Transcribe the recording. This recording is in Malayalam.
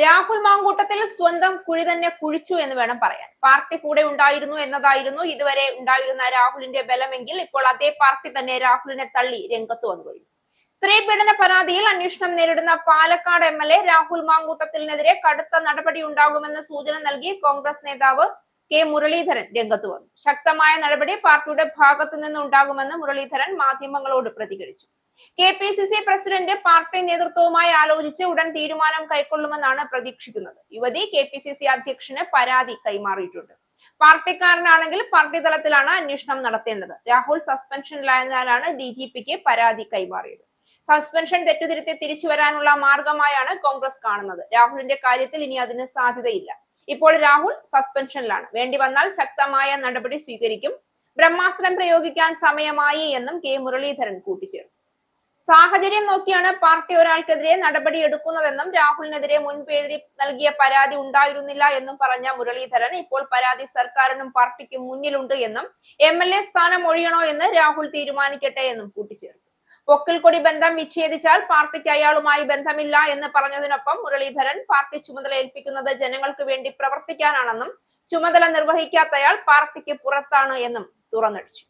രാഹുൽ മാങ്കൂട്ടത്തിൽ സ്വന്തം കുഴി തന്നെ കുഴിച്ചു എന്ന് വേണം പറയാൻ. പാർട്ടി കൂടെ ഉണ്ടായിരുന്നു എന്നതായിരുന്നു ഇതുവരെ ഉണ്ടായിരുന്ന രാഹുലിന്റെ ബലമെങ്കിൽ ഇപ്പോൾ അതേ പാർട്ടി തന്നെ രാഹുലിനെ തള്ളി രംഗത്ത് വന്നു കഴിഞ്ഞു. സ്ത്രീ പീഡന പരാതിയിൽ അന്വേഷണം നേരിടുന്ന പാലക്കാട് MLA രാഹുൽ മാങ്കൂട്ടത്തിനെതിരെ കടുത്ത നടപടി ഉണ്ടാകുമെന്ന് സൂചന നൽകി കോൺഗ്രസ് നേതാവ് കെ മുരളീധരൻ രംഗത്ത് വന്നു. ശക്തമായ നടപടി പാർട്ടിയുടെ ഭാഗത്തു നിന്ന് ഉണ്ടാകുമെന്ന് മുരളീധരൻ മാധ്യമങ്ങളോട് പ്രതികരിച്ചു. KPCC പ്രസിഡന്റ് പാർട്ടി നേതൃത്വവുമായി ആലോചിച്ച് ഉടൻ തീരുമാനം കൈക്കൊള്ളുമെന്നാണ് പ്രതീക്ഷിക്കുന്നത്. യുവതി KPCC അധ്യക്ഷന് പരാതി കൈമാറിയിട്ടുണ്ട്. പാർട്ടിക്കാരനാണെങ്കിൽ പാർട്ടി തലത്തിലാണ് അന്വേഷണം നടത്തേണ്ടത്. രാഹുൽ സസ്പെൻഷനിലായതിനാലാണ് DGPക്ക് പരാതി കൈമാറിയത്. സസ്പെൻഷൻ തെറ്റുതിരുത്തി തിരിച്ചു വരാനുള്ള മാർഗമായാണ് കോൺഗ്രസ് കാണുന്നത്. രാഹുലിന്റെ കാര്യത്തിൽ ഇനി അതിന് സാധ്യതയില്ല. ഇപ്പോൾ രാഹുൽ സസ്പെൻഷനിലാണ്. വേണ്ടി വന്നാൽ ശക്തമായ നടപടി സ്വീകരിക്കും. ബ്രഹ്മാസ്ത്രം പ്രയോഗിക്കാൻ സമയമായി എന്നും കെ മുരളീധരൻ കൂട്ടിച്ചേർത്തു. സാഹചര്യം നോക്കിയാണ് പാർട്ടി ഒരാൾക്കെതിരെ നടപടി എടുക്കുന്നതെന്നും രാഹുലിനെതിരെ മുൻപ് എഴുതി നൽകിയ പരാതി ഉണ്ടായിരുന്നില്ല എന്നും പറഞ്ഞ മുരളീധരൻ ഇപ്പോൾ പരാതി സർക്കാരിനും പാർട്ടിക്കും മുന്നിലുണ്ട് എന്നും MLA സ്ഥാനം ഒഴിയണോ എന്ന് രാഹുൽ തീരുമാനിക്കട്ടെ എന്നും കൂട്ടിച്ചേർത്തു. പൊക്കിൾക്കൊടി ബന്ധം വിച്ഛേദിച്ചാൽ പാർട്ടിക്ക് അയാളുമായി ബന്ധമില്ല എന്ന് പറഞ്ഞതിനൊപ്പം മുരളീധരൻ പാർട്ടി ചുമതല ഏൽപ്പിക്കുന്നത് ജനങ്ങൾക്ക് വേണ്ടി പ്രവർത്തിക്കാനാണെന്നും ചുമതല നിർവഹിക്കാത്തയാൾ പാർട്ടിക്ക് പുറത്താണ് എന്നും തുറന്നടിച്ചു.